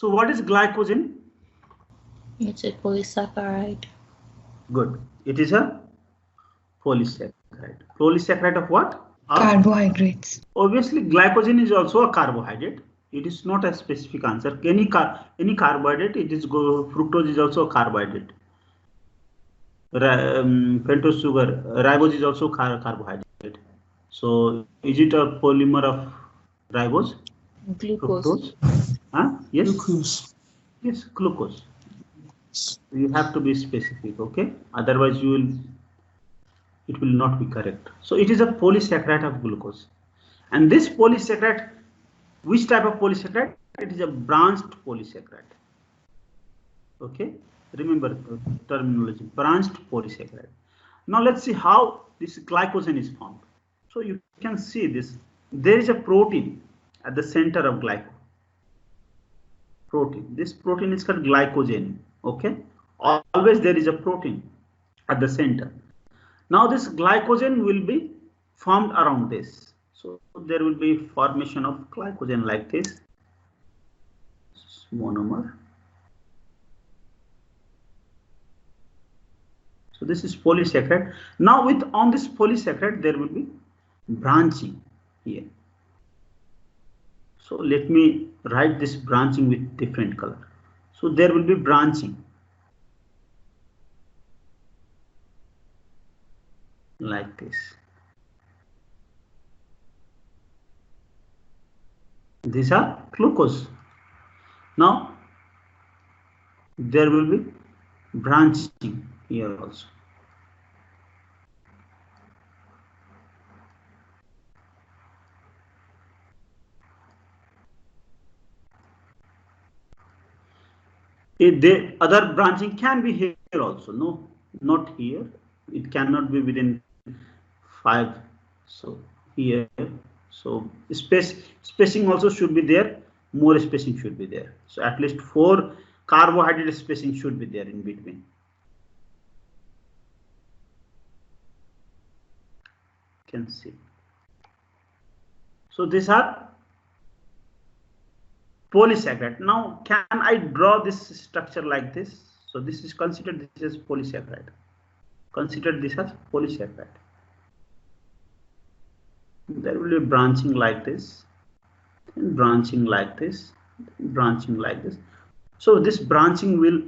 So what is glycogen? It's a polysaccharide. Good. It is a polysaccharide. Polysaccharide of what? Carbohydrates. Obviously, glycogen is also a carbohydrate. It is not a specific answer. Any carbohydrate, it is fructose is also a carbohydrate. Pentose sugar, ribose is also carbohydrate. So, is it a polymer of ribose? Glucose. Fructose? Yes. Glucose. Yes, glucose. You have to be specific, okay? Otherwise, it will not be correct. So, it is a polysaccharide of glucose, and this polysaccharide, which type of polysaccharide? It is a branched polysaccharide. Okay, remember the terminology, branched polysaccharide. Now let's see how this glycogen is formed. So you can see this. There is a protein at the center of protein. This protein is called glycogen. Okay, always there is a protein at the center. Now this glycogen will be formed around this. So there will be formation of glycogen like this monomer. So this is polysaccharide. Now on this polysaccharide there will be branching here. So let me write this branching with different color. So there will be branching like this. These are glucose. Now there will be branching here also. The other branching can be here also. No, not here. It cannot be within 5. So here. So spacing also should be there. More spacing should be there. So at least 4 carbohydrate spacing should be there in between. Can see. So these are polysaccharide. Now can I draw this structure like this? So this is considered this as polysaccharide. Consider this as polysaccharide. There will be branching like this, and branching like this, branching like this. So this branching will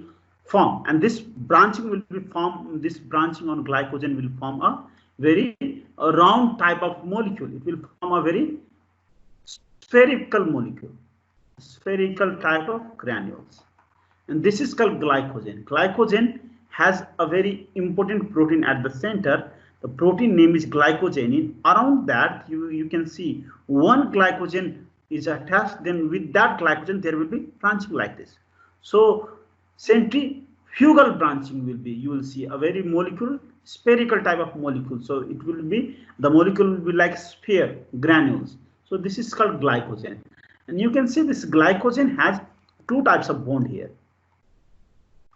form, and this branching will be formed. This branching on glycogen will form a very round type of molecule. It will form a very spherical molecule, spherical type of granules, and this is called glycogen. Glycogen has a very important protein at the center. The protein name is glycogenin. Around that you can see one glycogen is attached, then with that glycogen there will be branching like this. So centrifugal branching will be, you will see a very molecule, spherical type of molecule. So it will be, the molecule will be like sphere granules. So this is called glycogen, and you can see this glycogen has 2 types of bond here.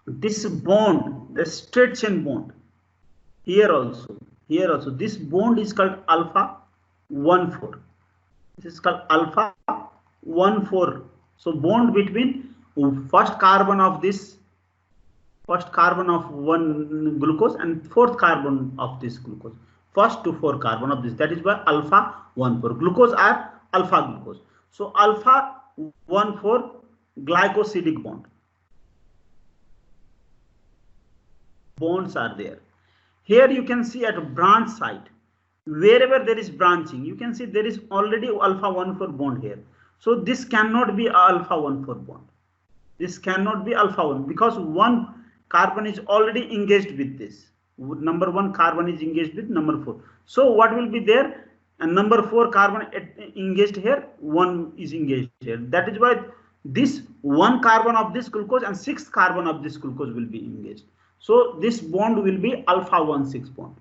This bond, the straight chain bond, here also, this bond is called alpha 1,4. This is called alpha 1,4. So bond between first carbon of one glucose and 4th carbon of this glucose. First to 4 carbon of this, that is why alpha 1,4. Glucose are alpha glucose. So alpha 1,4 glycosidic bond. Bonds are there. Here you can see at a branch site, wherever there is branching, you can see there is already alpha 1,4 bond here. So this cannot be alpha 1,4 bond. This cannot be alpha 1, because one carbon is already engaged with this. Number 1 carbon is engaged with number 4. So what will be there? And number 4 carbon engaged here, 1 is engaged here. That is why this 1 carbon of this glucose and 6th carbon of this glucose will be engaged. So this bond will be alpha 1,6 bond.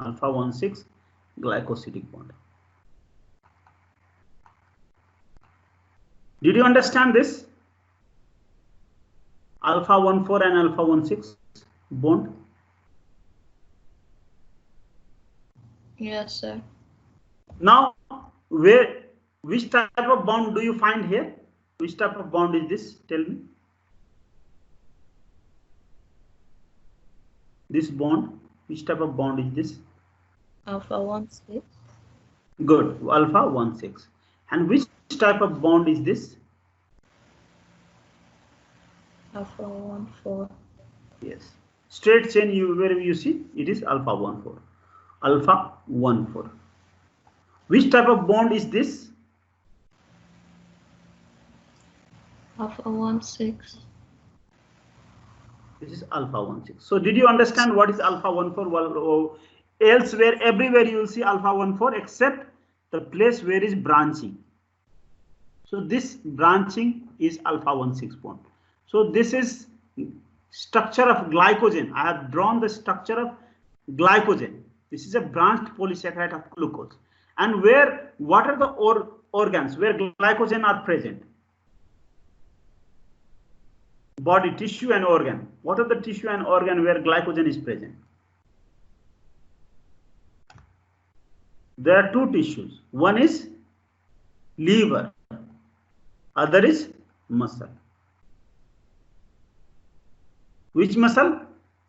Alpha 1,6 glycosidic bond. Did you understand this? Alpha 1,4 and alpha 1,6 bond. Yes, sir. Now, which type of bond do you find here? Which type of bond is this? Tell me. This bond, which type of bond is this? Alpha 1,6. Good, alpha 1,6. And which type of bond is this? Alpha 1,4. Yes. Straight chain, wherever you see, it is alpha 1,4. Alpha 1,4. Which type of bond is this? Alpha 1,6. This is alpha 1,6. So did you understand what is alpha 1,4? Well, elsewhere, everywhere you will see alpha 1,4 except the place where is branching. So this branching is alpha 1,6 bond. So this is structure of glycogen. I have drawn the structure of glycogen. This is a branched polysaccharide of glucose. And what are the organs where glycogen are present? Body, tissue and organ. What are the tissue and organ where glycogen is present? There are two tissues. One is liver, other is muscle. Which muscle?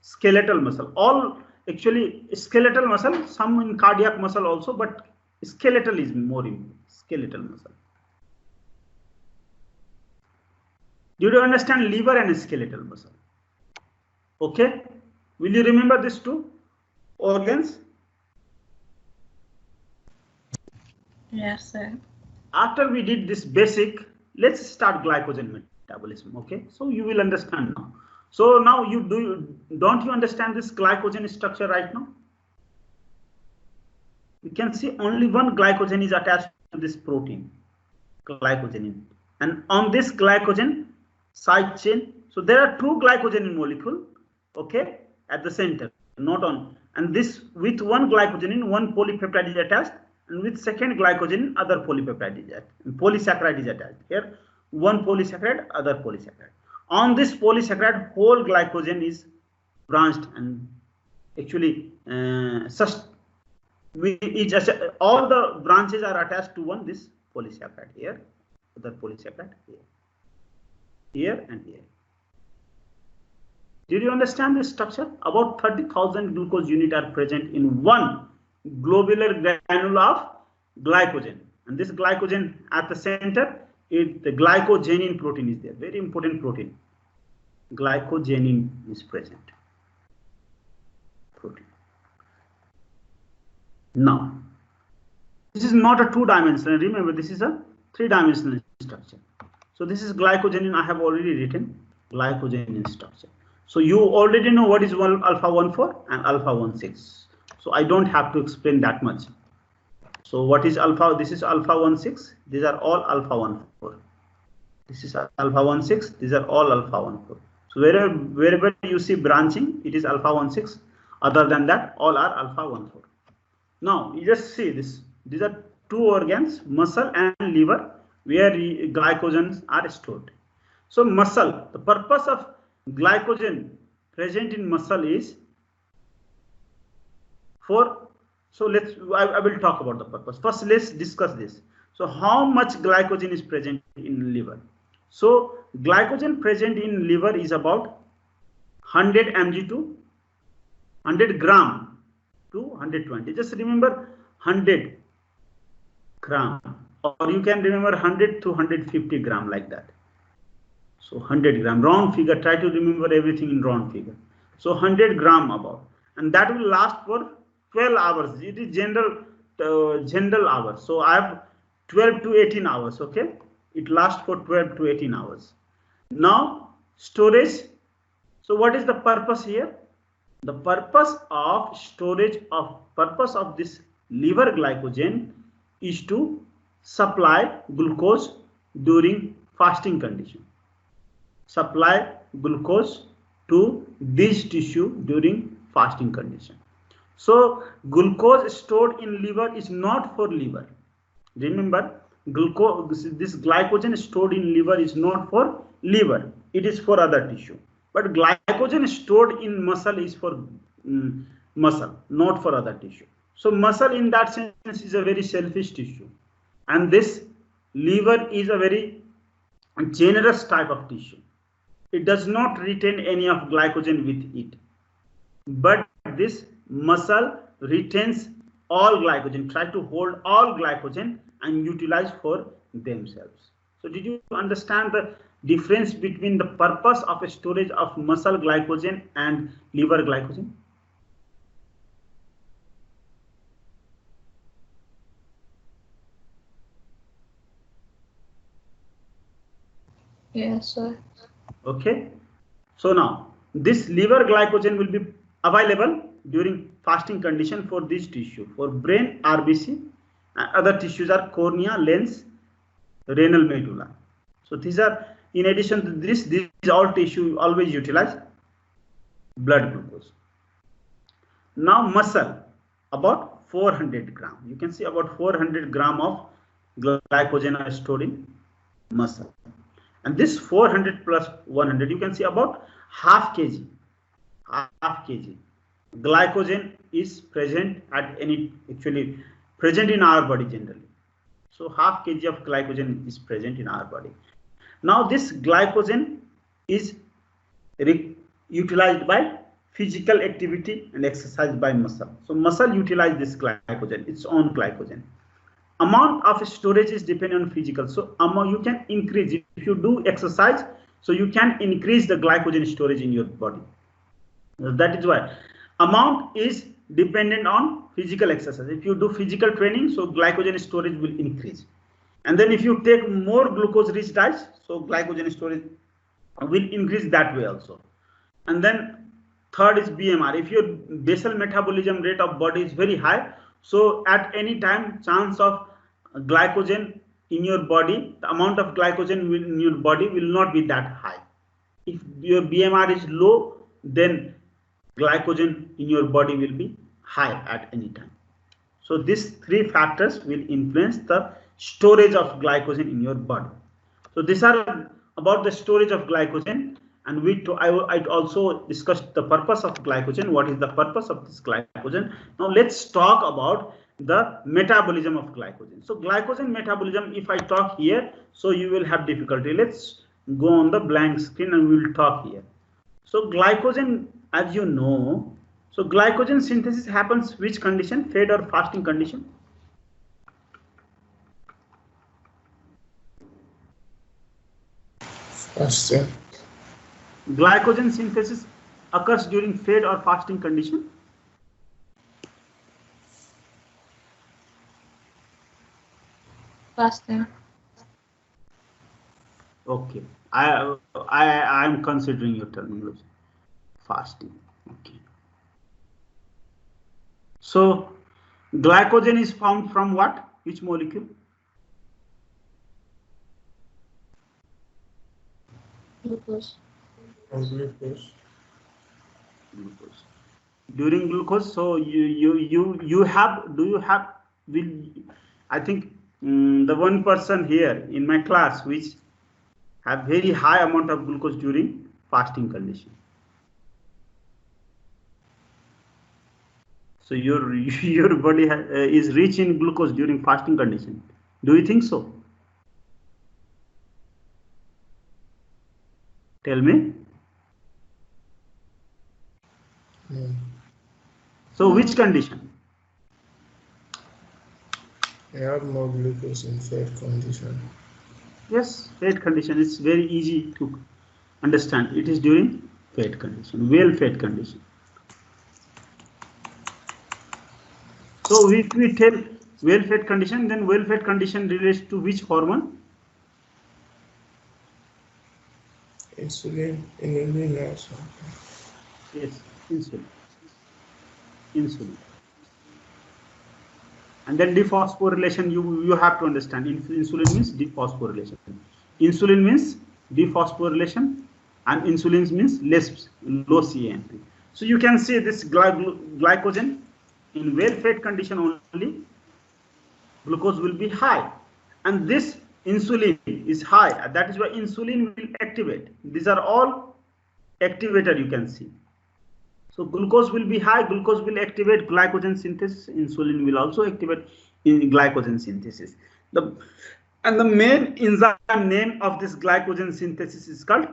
Skeletal muscle. All actually skeletal muscle, some in cardiac muscle also, but skeletal is more important. Skeletal muscle. Do you understand liver and skeletal muscle? Okay. Will you remember these two organs? Yes, sir. After we did this basic, let's start glycogen metabolism. Okay. So you will understand now. So now don't you understand this glycogen structure right now? You can see only one glycogen is attached to this protein, glycogen, and on this glycogen side chain. So there are two glycogen molecule, okay, at the center, not on. And this with one glycogen, one polypeptide is attached, and with second glycogen, other polypeptide is attached. Polysaccharide is attached. Here, one polysaccharide, other polysaccharide. On this polysaccharide, whole glycogen is branched, and actually all the branches are attached to this polysaccharide here, other polysaccharide here and here. Did you understand this structure? About 30,000 glucose units are present in one globular granule of glycogen, and this glycogen at the center, the glycogenin protein is there. Very important protein. Glycogenin is present. Protein. Now, this is not a two-dimensional. Remember, this is a three-dimensional structure. So this is glycogenin. I have already written glycogenin structure. So you already know what is alpha 1,4 and alpha 1,6. So I don't have to explain that much. So what is alpha? This is alpha 1,6. These are all alpha 1,4. This is alpha 1,6. These are all alpha 1,4. So wherever you see branching, it is alpha 1,6. Other than that, all are alpha 1,4. Now you just see this. These are two organs, muscle and liver, where glycogens are stored. So muscle, the purpose of glycogen present in muscle is for. So I will talk about the purpose. First, let's discuss this. So how much glycogen is present in liver? So glycogen present in liver is about 100 mg to 100 gram to 120. Just remember 100 gram, or you can remember 100 to 150 gram, like that. So 100 gram, round figure. Try to remember everything in round figure. So 100 gram about, and that will last for 12 hours. It is general hours. So I have 12 to 18 hours. Okay, it lasts for 12 to 18 hours. Now storage. So what is the purpose here? The purpose of storage purpose of this liver glycogen is to supply glucose during fasting condition. Supply glucose to this tissue during fasting condition. So glucose stored in liver is not for liver. Remember, this glycogen stored in liver is not for liver. It is for other tissue. But glycogen stored in muscle is for muscle, not for other tissue. So muscle in that sense is a very selfish tissue, and this liver is a very generous type of tissue. It does not retain any of glycogen with it, but this muscle retains all glycogen, try to hold all glycogen and utilize for themselves. So did you understand the difference between the purpose of a storage of muscle glycogen and liver glycogen? Yes, sir. Okay. So now this liver glycogen will be available during fasting condition for this tissue. For brain, RBC, other tissues are cornea, lens, renal medulla. So these are, in addition to this, these all tissue always utilize blood glucose. Now muscle, about 400 gram. You can see about 400 gram of glycogen are stored in muscle. And this 400 plus 100, you can see about half kg glycogen is present at any, actually present in our body generally. So half kg of glycogen is present in our body. Now this glycogen is utilized by physical activity and exercise by muscle. So muscle utilize this glycogen, its own glycogen. Amount of storage is dependent on physical. So you can increase if you do exercise. So you can increase the glycogen storage in your body. That is why amount is dependent on physical exercise. If you do physical training, so glycogen storage will increase. And then if you take more glucose-rich diets, so glycogen storage will increase that way also. And then third is BMR. If your basal metabolism rate of body is very high, so at any time chance of glycogen in your body, the amount of glycogen in your body will not be that high. If your BMR is low, then glycogen in your body will be high at any time. So these three factors will influence the storage of glycogen in your body. So these are about the storage of glycogen. And I also discussed the purpose of glycogen. What is the purpose of this glycogen? Now let's talk about the metabolism of glycogen. So glycogen metabolism, if I talk here, so you will have difficulty. Let's go on the blank screen and we will talk here. So glycogen, as you know, so glycogen synthesis happens which condition? Fed or fasting condition? Fasting. Glycogen synthesis occurs during fed or fasting condition? Fasting. Okay, I am considering your terminology. Fasting. Okay. So glycogen is found from what? Which molecule? Glucose. Glucose. Glucose. During glucose, so I think the one person here in my class which have very high amount of glucose during fasting condition. So your body is rich in glucose during fasting condition. Do you think so? Tell me. No. So which condition? I have more glucose in fed condition. Yes, fed condition. It's very easy to understand. It is during fed condition, well-fed condition. So if we tell well-fed condition, then well-fed condition relates to which hormone? Insulin, inulin also. Yes, insulin. Insulin. And then dephosphorylation, you have to understand. Insulin means dephosphorylation. Insulin means dephosphorylation, and insulin means low CAMP. So you can see this glycogen in well-fed condition only, glucose will be high, and this insulin is high. That is why insulin will activate. These are all activator you can see. So glucose will be high, glucose will activate glycogen synthesis, insulin will also activate in glycogen synthesis. The And the main enzyme name of this glycogen synthesis is called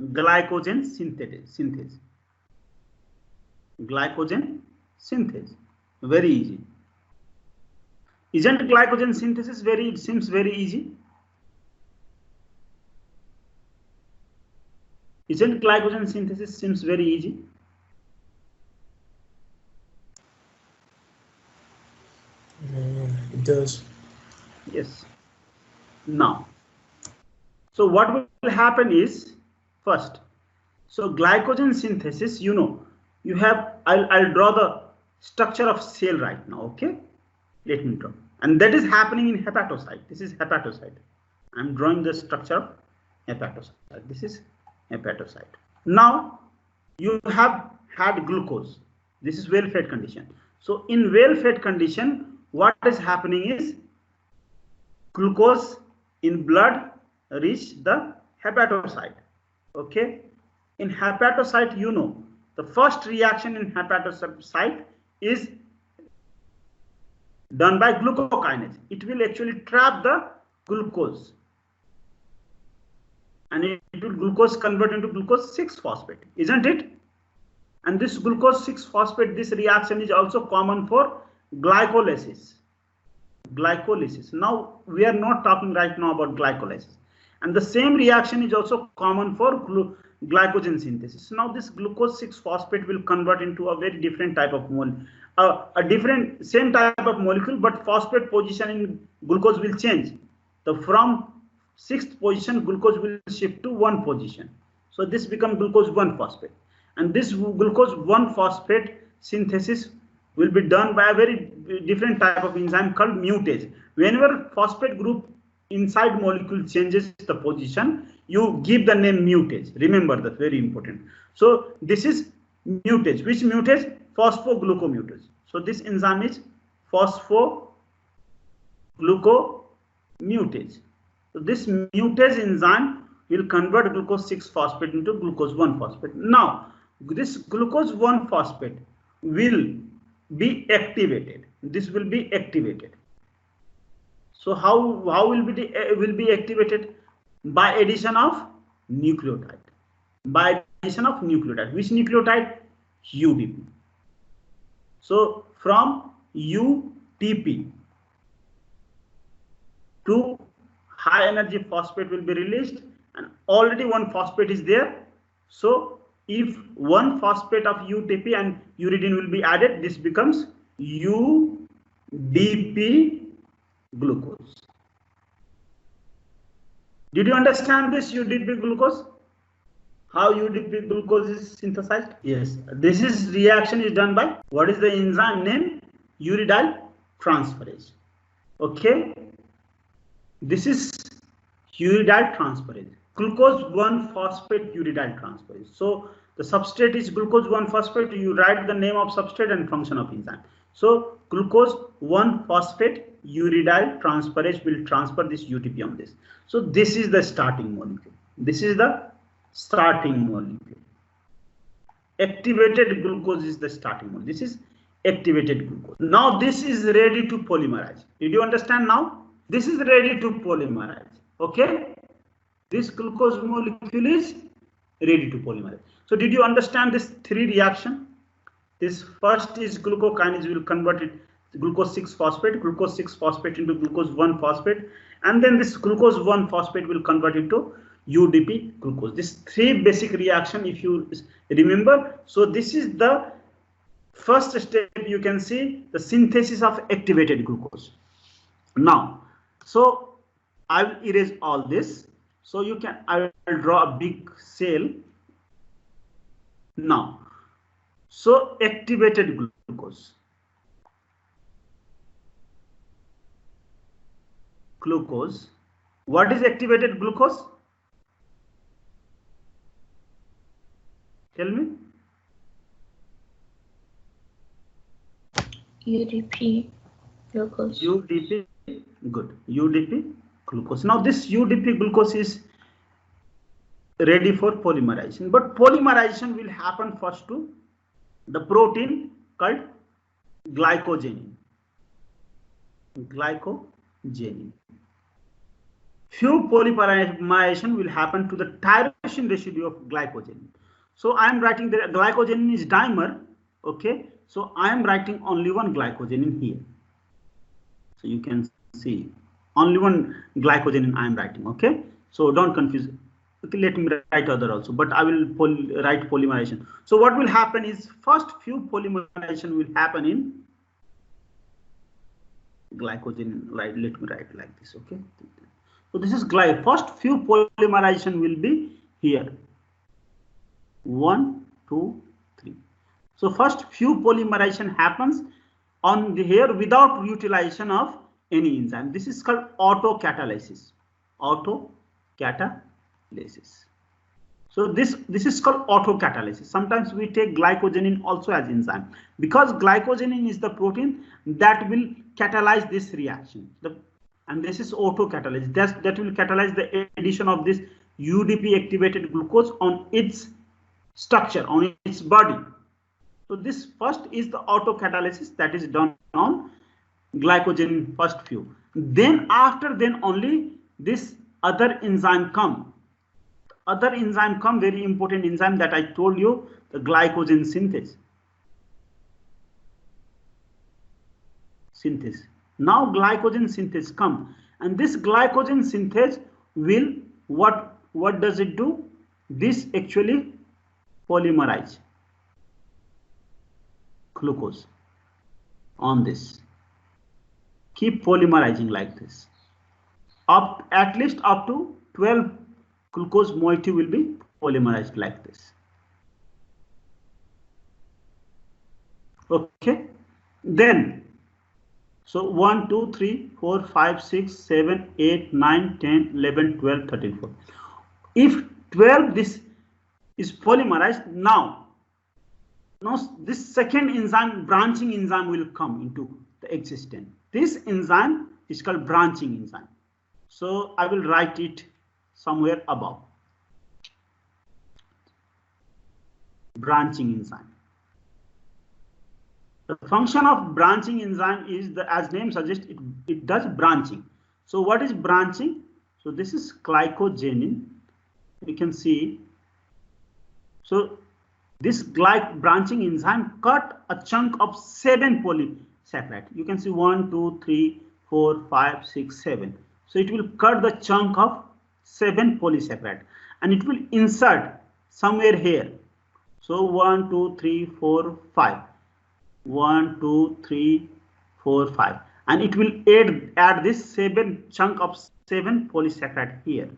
glycogen synthase. Glycogen synthase. Very easy. Isn't glycogen synthesis very, it seems very easy? Isn't glycogen synthesis seems very easy? It does. Yes. Now, so what will happen is, first, so glycogen synthesis, you know, you have, I'll draw the structure of cell right now, okay? Let me draw. And that is happening in hepatocyte. This is hepatocyte. I'm drawing the structure of hepatocyte. This is hepatocyte. Now, you have had glucose. This is well-fed condition. So in well-fed condition, what is happening is glucose in blood reach the hepatocyte. Okay. In hepatocyte, you know, the first reaction in hepatocyte is done by glucokinase. It will actually trap the glucose, and it will glucose convert into glucose 6-phosphate, isn't it? And this glucose 6-phosphate, this reaction is also common for glycolysis. Now we are not talking right now about glycolysis, and the same reaction is also common for glycogen synthesis. Now this glucose 6-phosphate will convert into a very different type of same type of molecule, but phosphate position in glucose will change. So from 6th position, glucose will shift to 1 position. So this becomes glucose 1-phosphate, and this glucose 1-phosphate synthesis will be done by a very different type of enzyme called mutase. Whenever phosphate group inside molecule changes the position, you give the name mutase. Remember that, very important. So this is mutase. Which mutase? Phosphoglucomutase. So this enzyme is phosphoglucomutase. So this mutase enzyme will convert glucose 6-phosphate into glucose 1-phosphate. Now this glucose 1-phosphate will be activated. This will be activated. So how will be activated? By addition of nucleotide. By addition of nucleotide. Which nucleotide? UDP. So from UTP to high energy phosphate will be released, and already 1 phosphate is there. So if 1 phosphate of UTP and uridine will be added, this becomes UDP glucose. Did you understand this UDP glucose? How UDP glucose is synthesized? Yes, this is reaction is done by, what is the enzyme name? Uridyl transferase. Okay, this is uridyl transferase. Glucose 1-phosphate uridyl transferase. So the substrate is glucose 1-phosphate. You write the name of substrate and function of enzyme. So glucose 1-phosphate uridyl transferase will transfer this UTP on this. So this is the starting molecule. This is the starting molecule. Activated glucose is the starting molecule. This is activated glucose. Now this is ready to polymerize. Did you understand now? This is ready to polymerize. Okay. This glucose molecule is ready to polymerize. So did you understand this 3 reaction? This first is glucokinase will convert it glucose 6-phosphate into glucose 1-phosphate, and then this glucose 1-phosphate will convert into UDP glucose. This 3 basic reaction, if you remember. So this is the first step. You can see the synthesis of activated glucose. Now, so I will erase all this. So you can, I will draw a big cell now. So activated glucose. What is activated glucose? Tell me. UDP glucose. UDP, good. UDP glucose. Now this UDP glucose is ready for polymerization, but polymerization will happen first to the protein called glycogenin. few polymerization will happen to the tyrosine residue of glycogen. So I am writing the glycogen is dimer. Okay, so I am writing only one glycogen in here. So you can see only one glycogen I am writing. Okay, so don't confuse. Okay, let me write other also, but I will write polymerization. So what will happen is first few polymerization will happen in glycogen. Right, let me write like this. Okay, so this is first few polymerization will be here. 1, 2, 3. So first few polymerization happens on the here without utilization of any enzyme. This is called autocatalysis. Autocatalysis. So this is called autocatalysis. Sometimes we take glycogenin also as enzyme because glycogenin is the protein that will catalyze this reaction. And this is autocatalysis. That will catalyze the addition of this UDP activated glucose on its structure, on its body. So this first is the autocatalysis that is done on glycogen first few. Then after then only this other enzyme come. Other enzyme come, very important enzyme that I told you, the glycogen synthase. Now glycogen synthase come, and this glycogen synthase will what does it do? This actually polymerize glucose on this. Keep polymerizing like this. At least up to 12 glucose moiety will be polymerized like this. Okay, then so 1, 2, 3, 4, 5, 6, 7, 8, 9, 10, 11, 12, 13, 14. If 12 this is polymerized, now this second enzyme, branching enzyme, will come into the existence. This enzyme is called branching enzyme. So I will write it somewhere above. Branching enzyme. The function of branching enzyme is, as name suggests, it does branching. So what is branching? So this is glycogenin. You can see. So this branching enzyme cut a chunk of 7 polysaccharide. You can see 1, 2, 3, 4, 5, 6, 7. So it will cut the chunk of 7 polysaccharide and it will insert somewhere here. So 1, 2, 3, 4, 5. 1, 2, 3, 4, 5. And it will add this chunk of 7 polysaccharide here.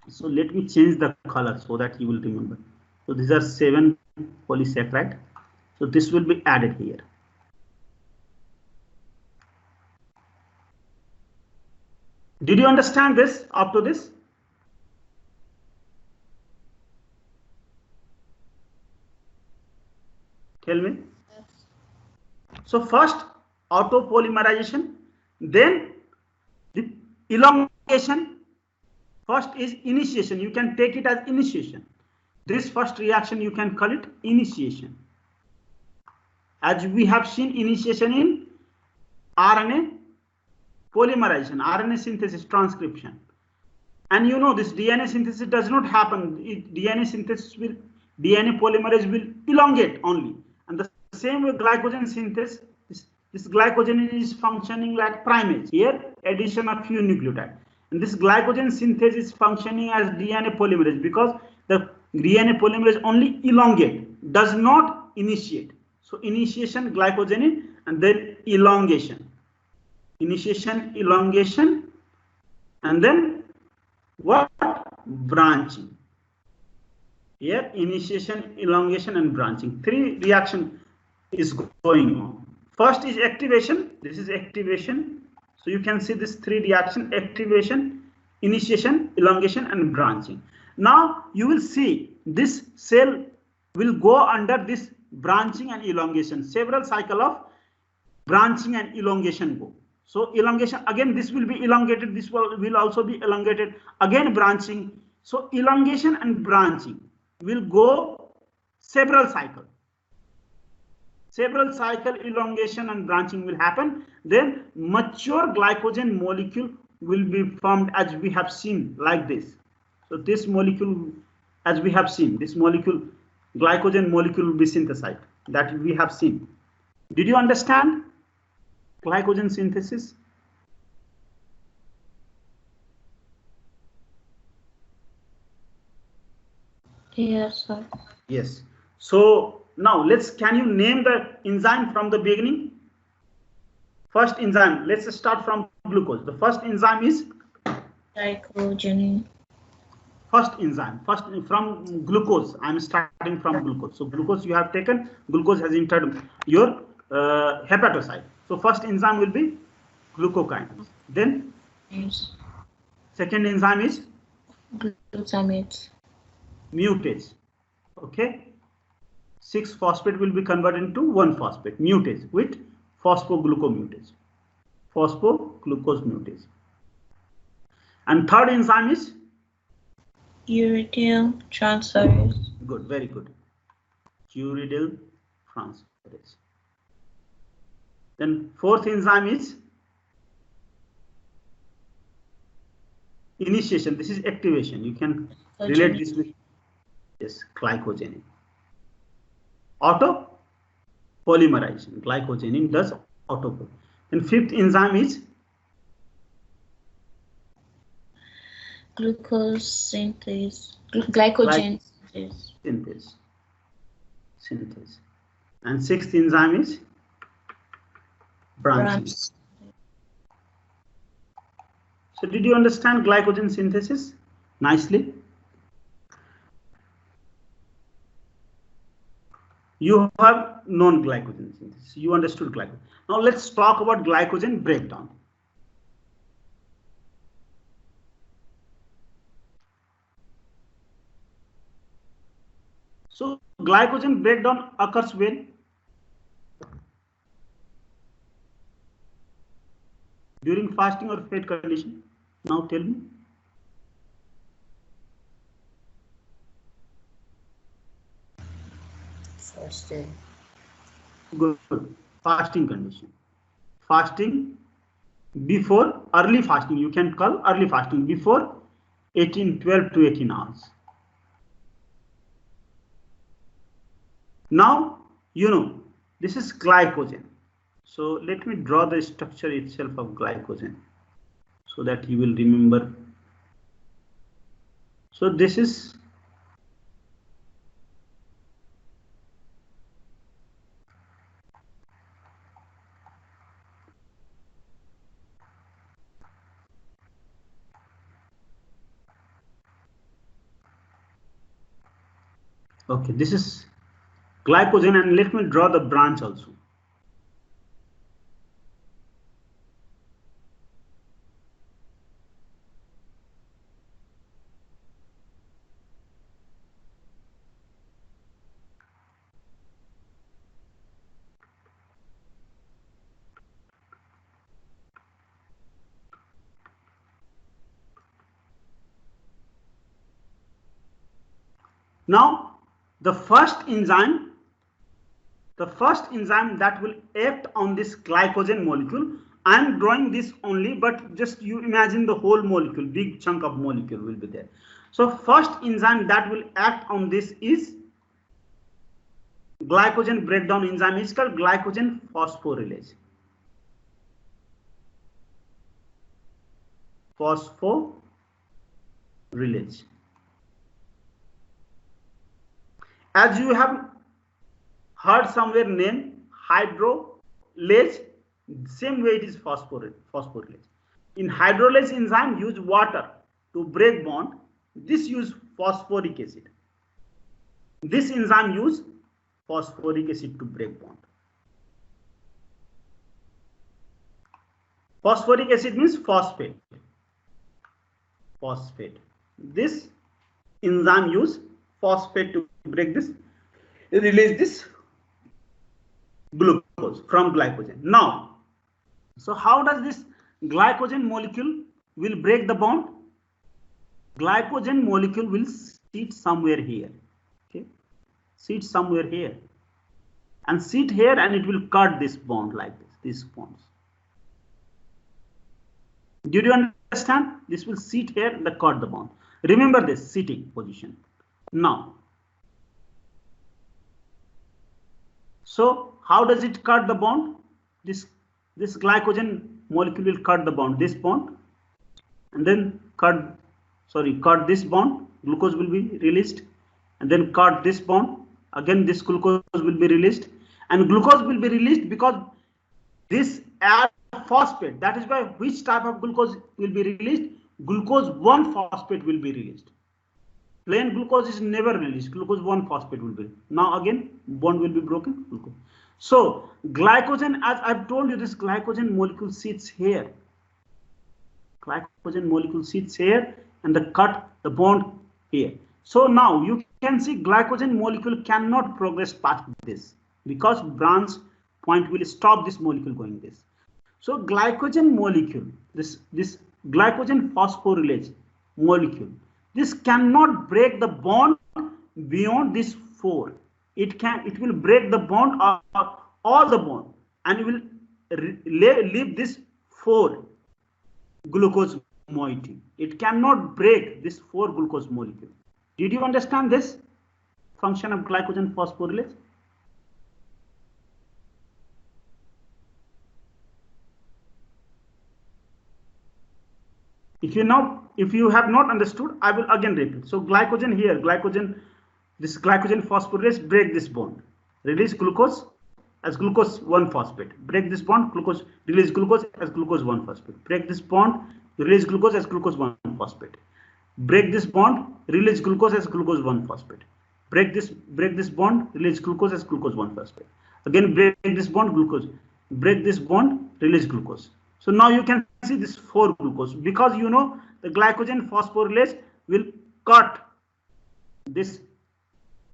So let me change the color so that you will remember. So these are 7 polysaccharide. So this will be added here. Did you understand this up to this? Tell me. So first autopolymerization, then the elongation. First is initiation. You can take it as initiation. This first reaction you can call it initiation. As we have seen initiation in RNA polymerization, RNA synthesis, transcription. And you know this DNA synthesis does not happen. DNA polymerase will elongate only. And the same way glycogen synthesis, this glycogen is functioning like primase. Here addition of few nucleotide. And this glycogen synthase is functioning as DNA polymerase because the DNA polymerase only elongate, does not initiate. So initiation glycogenin and then elongation. Initiation, elongation, and then what? Branching. Here initiation, elongation, and branching. 3 reaction is going on. First is activation. This is activation. So you can see this 3 reaction: activation, initiation, elongation, and branching. Now you will see this cell will go under this branching and elongation. Several cycle of branching and elongation go. So elongation, again this will be elongated, this will also be elongated, again branching. So elongation and branching will go several cycle. Several cycle elongation and branching will happen. Then mature glycogen molecule will be formed as we have seen like this. So this molecule, as we have seen, this molecule, glycogen molecule will be synthesized, that we have seen. Did you understand glycogen synthesis? Yes, sir. Yes. So now can you name the enzyme from the beginning? First enzyme, let's start from glucose. The first enzyme is Glycogen. first enzyme, first from glucose. I'm starting from glucose. So glucose you have taken, glucose has entered your hepatocyte. So first enzyme will be glucokinase. Then Yes. second enzyme is Glutamate. mutase. Okay. 6-phosphate will be converted into 1-phosphate, mutase, with phosphoglucomutase. Phosphoglucose mutase. And third enzyme is Uridyl transferase. good, very good. Uridyl transferase. Then fourth enzyme is initiation. This is activation. You can relate this with glycogenin. Auto polymerization. Glycogenin does auto. And fifth enzyme is Glucose synthase. Glycogen synthase. Synthase. And sixth enzyme is branching. So did you understand glycogen synthesis nicely? You have known glycogen synthesis. You understood glycogen. Now let's talk about glycogen breakdown. So glycogen breakdown occurs when? During fasting or fed condition? Now tell me. Fasting. Good. Fasting condition. Fasting before early fasting. You can call early fasting before 12 to 18 hours. Now, you know, this is glycogen. So let me draw the structure itself of glycogen so that you will remember. So this is okay, this is glycogen, and let me draw the branch also. Now, the first enzyme that will act on this glycogen molecule, I am drawing this only, but just you imagine the whole molecule, big chunk of molecule will be there. So first enzyme that will act on this is glycogen breakdown enzyme, is called glycogen phosphorylase. Phosphorylase. As you have heard somewhere name hydrolase, same way it is phosphorylase. In hydrolase enzyme use water to break bond. This use phosphoric acid. This enzyme use phosphoric acid to break bond. Phosphoric acid means phosphate. This enzyme use phosphate to break this, release this glucose from glycogen. Now, so how does this glycogen molecule will break the bond? Glycogen molecule will sit somewhere here. Okay, sit somewhere here, and sit here, and it will cut this bond like this. These bonds. Did you understand? This will sit here and cut the bond. Remember this sitting position. Now, so how does it cut the bond? This glycogen molecule will cut the bond, this bond, and then cut this bond. Glucose will be released, and then cut this bond. Again, this glucose will be released, and glucose will be released because this adds phosphate. That is why which type of glucose will be released? Glucose 1-phosphate will be released. Plain glucose is never released. Glucose 1-phosphate will be. Now again, bond will be broken. Glucose. So glycogen, as I've told you, this glycogen molecule sits here. Glycogen molecule sits here and cut the bond here. So now you can see glycogen molecule cannot progress past this because branch point will stop this molecule going this. So glycogen molecule, this glycogen phosphorylase molecule, this cannot break the bond beyond this 4. It will break the bond or all the bond, and it will leave this 4 glucose moiety. It cannot break this 4 glucose molecule. Did you understand this function of glycogen phosphorylase? If you have not understood, I will again repeat. So glycogen here, this glycogen phosphorylase break this bond, release glucose as glucose 1-phosphate. Break this bond, glucose, release glucose as glucose 1-phosphate. Break this bond, release glucose as glucose 1-phosphate. Break this bond, release glucose as glucose 1-phosphate. Break this bond, release glucose as glucose 1-phosphate. Again, break this bond, glucose. Break this bond, release glucose. So now you can see this 4 glucose, because you know the glycogen phosphorylase will cut this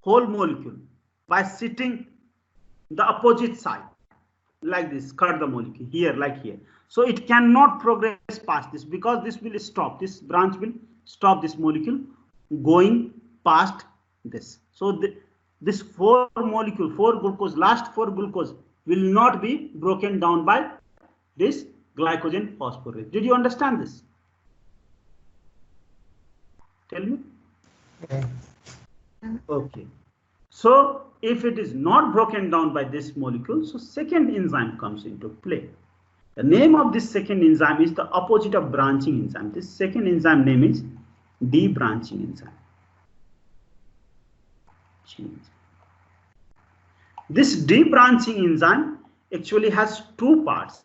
whole molecule by sitting the opposite side like this, cut the molecule here like here. So it cannot progress past this because this will stop, this branch will stop this molecule going past this. So this 4 molecule, 4 glucose, last 4 glucose will not be broken down by this glycogen phosphorylase. Did you understand this? Tell me. Okay. So if it is not broken down by this molecule, so second enzyme comes into play. The name of this second enzyme is the opposite of branching enzyme. This second enzyme name is debranching enzyme. This debranching enzyme actually has 2 parts.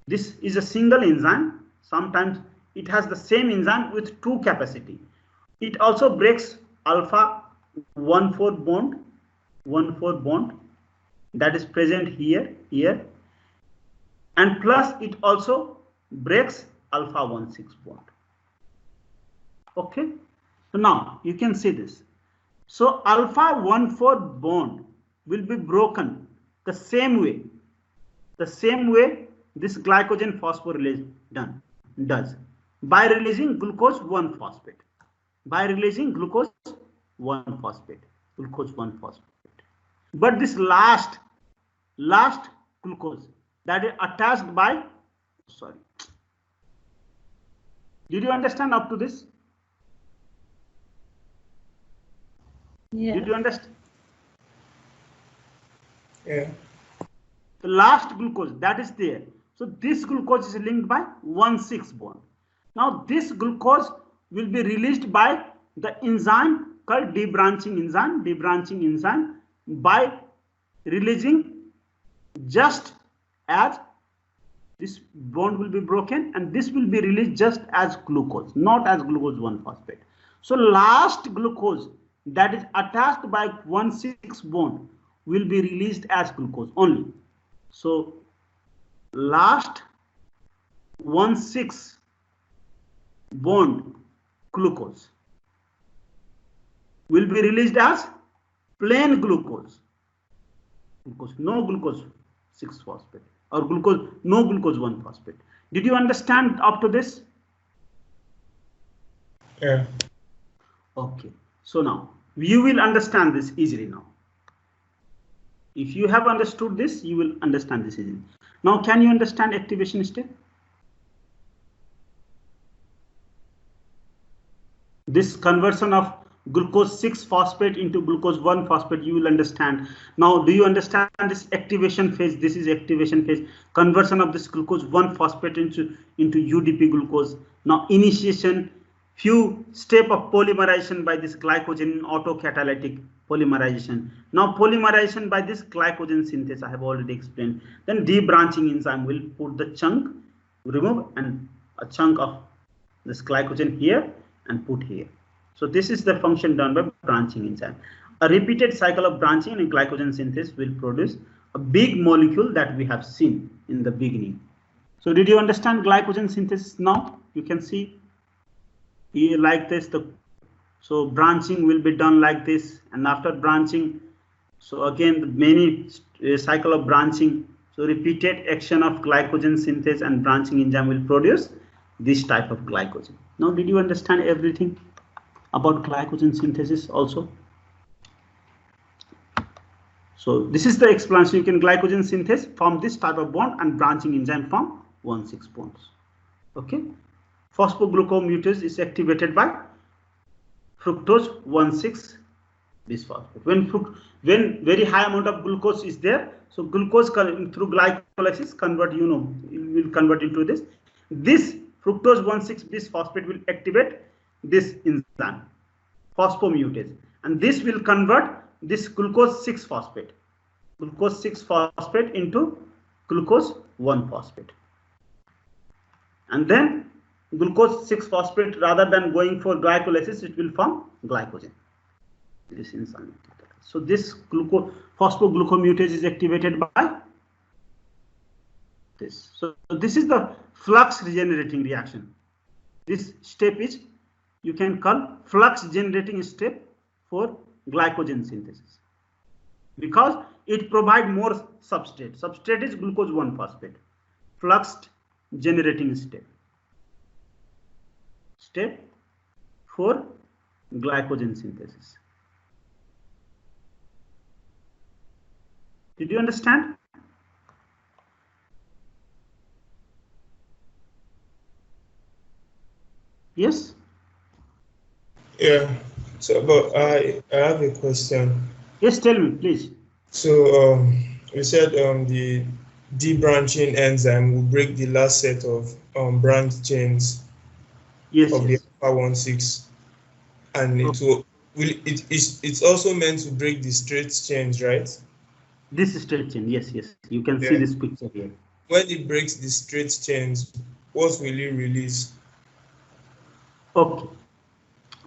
This is a single enzyme. Sometimes it has the same enzyme with 2 capacity. It also breaks alpha 1,4 bond that is present here, and plus it also breaks alpha 1,6 bond. Okay, so now you can see this. So alpha 1,4 bond will be broken the same way this glycogen phosphorylase does by releasing glucose 1-phosphate. Glucose 1-phosphate. But this last glucose that is attached by, did you understand up to this? Yeah. Did you understand? Yeah. The last glucose that is there. So this glucose is linked by 1,6 bond. Now this glucose will be released by the enzyme called debranching enzyme by releasing just as this bond will be broken, and this will be released just as glucose, not as glucose 1-phosphate. So last glucose that is attached by 1,6 bond will be released as glucose only. So last 1,6 bond glucose will be released as plain glucose, no glucose 6-phosphate, or no glucose 1-phosphate. Did you understand up to this? Yeah. Okay, so now you will understand this easily now. If you have understood this, you will understand this easily. Now can you understand activation step? this conversion of glucose 6-phosphate into glucose 1-phosphate, you will understand. Now, do you understand this activation phase? This is activation phase, conversion of this glucose 1-phosphate into UDP glucose. Now, initiation, few step of polymerization by this glycogen, autocatalytic polymerization. Now, polymerization by this glycogen synthase, I have already explained. Then debranching enzyme will put the chunk, remove and a chunk of this glycogen here and put here. So this is the function done by branching enzyme. A repeated cycle of branching and glycogen synthase will produce a big molecule that we have seen in the beginning. So did you understand glycogen synthesis now? You can see here like this. So branching will be done like this, and after branching, so again the many cycle of branching. So repeated action of glycogen synthase and branching enzyme will produce this type of glycogen. Now did you understand everything about glycogen synthesis also? So this is the explanation. You can glycogen synthase form this type of bond and branching enzyme form 1,6 bonds. Okay. Phosphoglucomutase is activated by fructose 1,6 bisphosphate. When very high amount of glucose is there, so glucose through glycolysis convert, you know, it will convert into this. This fructose 1,6 bisphosphate will activate this enzyme, phosphomutase, and this will convert this glucose 6-phosphate into glucose 1-phosphate, and then glucose 6-phosphate, rather than going for glycolysis, it will form glycogen. This enzyme. So this phosphoglucomutase is activated by this. So this is the flux regenerating reaction. This step is, you can call flux generating step for glycogen synthesis, because it provides more substrate. Substrate is glucose 1-phosphate. Flux generating step for glycogen synthesis. Did you understand? Yes? Yeah. So, but I have a question. Yes, tell me, please. So, you said the debranching enzyme will break the last set of branch chains of the alpha 1,6, and it's also meant to break the straight chains, right? This straight chain, yes. You can see this picture here. When it breaks the straight chains, what will it release? Okay.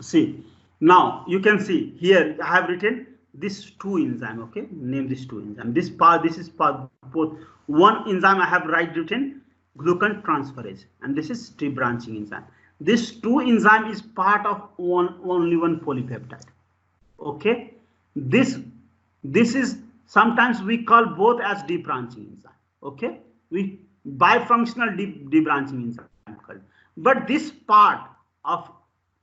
See, now you can see here I have written this 2 enzyme. Okay, name this 2 enzyme. This is part both. One enzyme I have written glucan transferase, and this is debranching enzyme. This 2 enzyme is part of only one polypeptide. Okay, this is, sometimes we call both as debranching enzyme. Okay, we bifunctional debranching enzyme called. But this part of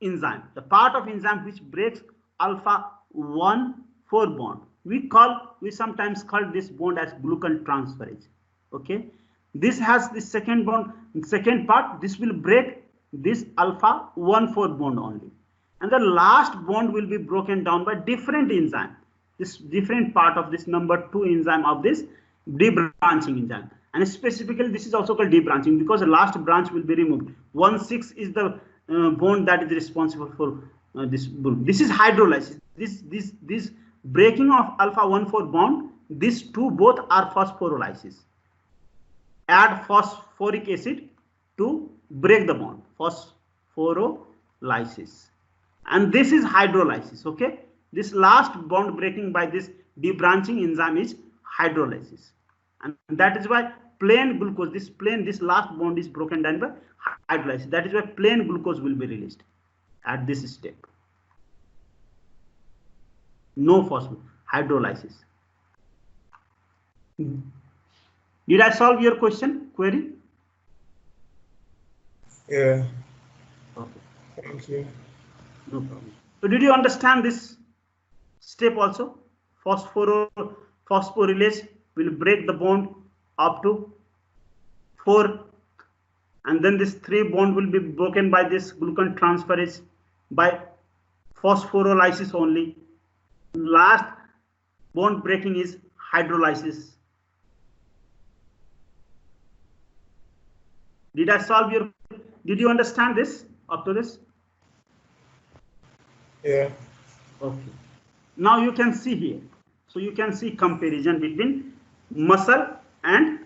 enzyme, the part of enzyme which breaks alpha 1,4 bond, we sometimes call this bond as glucan transferase. Okay, this has the second bond, second part. This will break this alpha 1,4 bond only, and the last bond will be broken down by different enzyme. This different part of this number 2 enzyme of this debranching enzyme, and specifically this is also called debranching because the last branch will be removed. 1,6 is the bond that is responsible for this bond. This is hydrolysis. This breaking of alpha 1,4 bond, these 2 both are phosphorylasis. Add phosphoric acid to break the bond, phosphorylasis, and this is hydrolysis. Okay, this last bond breaking by this debranching enzyme is hydrolysis, and that is why plain glucose, this last bond is broken down by hydrolysis. That is why plain glucose will be released at this step. No phosphorus, hydrolysis. Did I solve your query? Yeah. Okay. Thank you. No problem. So did you understand this step also? Phosphorylase will break the bond up to 4, and then this 3 bond will be broken by this glucan transferase by phosphorylasis only. Last bond breaking is hydrolysis. Did I solve your? Did you understand this up to this? Yeah. Okay. Now you can see here. So you can see comparison between muscle and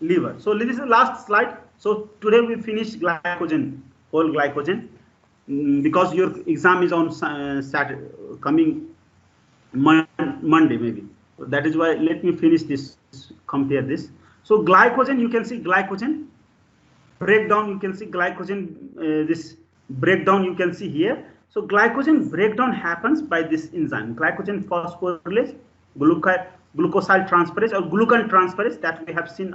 liver. So this is the last slide. So today we finished glycogen, whole glycogen, because your exam is on Saturday, coming Monday maybe. So that is why let me finish this, compare this. So glycogen, you can see glycogen breakdown, you can see glycogen, this breakdown you can see here. So glycogen breakdown happens by this enzyme, glycogen phosphorylase, glucosyl transferase or glucan transferase that we have seen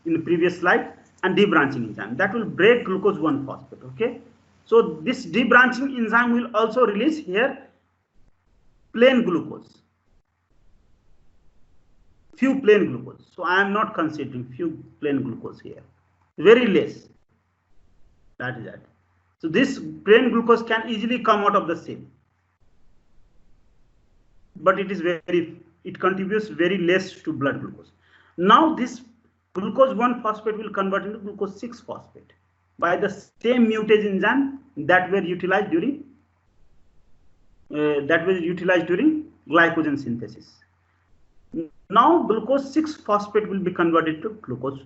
in the previous slide, and debranching enzyme that will break glucose 1-phosphate. Okay, so this debranching enzyme will also release here plain glucose, few plain glucose. So I am not considering few plain glucose here, very less. That is that. So this plain glucose can easily come out of the cell, but it is it contributes very less to blood glucose. Now this glucose 1-phosphate will convert into glucose 6-phosphate by the same mutage enzyme that were utilized during glycogen synthesis. Now glucose 6-phosphate will be converted to glucose,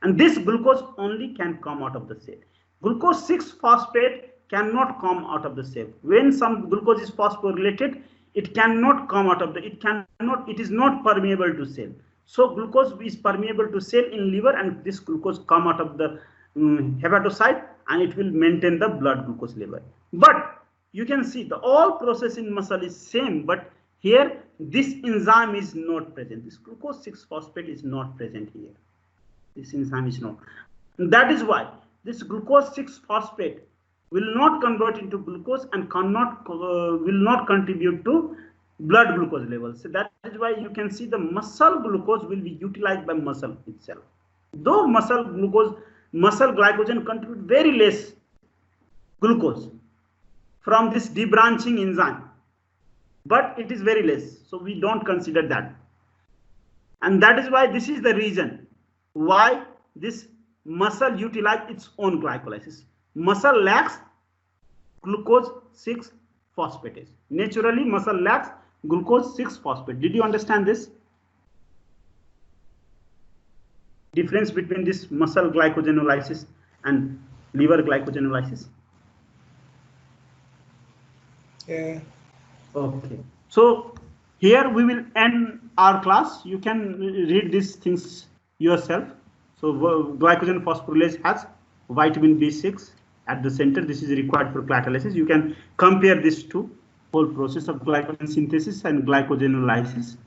and this glucose only can come out of the cell. Glucose 6-phosphate cannot come out of the cell. When some glucose is phosphorylated, it cannot come out of the, it is not permeable to cell. So glucose is permeable to cell in liver, and this glucose come out of the hepatocyte, and it will maintain the blood glucose level. But you can see the all process in muscle is same, but here this enzyme is not present. This glucose 6-phosphate is not present here. This enzyme is not. And that is why this glucose 6-phosphate will not convert into glucose and will not contribute to blood glucose levels. So that is why you can see the muscle glucose will be utilized by muscle itself. Though muscle glycogen contribute very less glucose from this debranching enzyme, but it is very less. So we don't consider that. And that is why this is the reason why this muscle utilize its own glycolysis. Muscle lacks glucose 6-phosphatase. Naturally, muscle lacks glucose 6-phosphate. Did you understand this? Difference between this muscle glycogenolysis and liver glycogenolysis? Yeah. Okay. So here we will end our class. You can read these things yourself. So glycogen phosphorylase has vitamin B6 at the center. This is required for catalysis. You can compare these two, whole process of glycogen synthesis and glycogenolysis.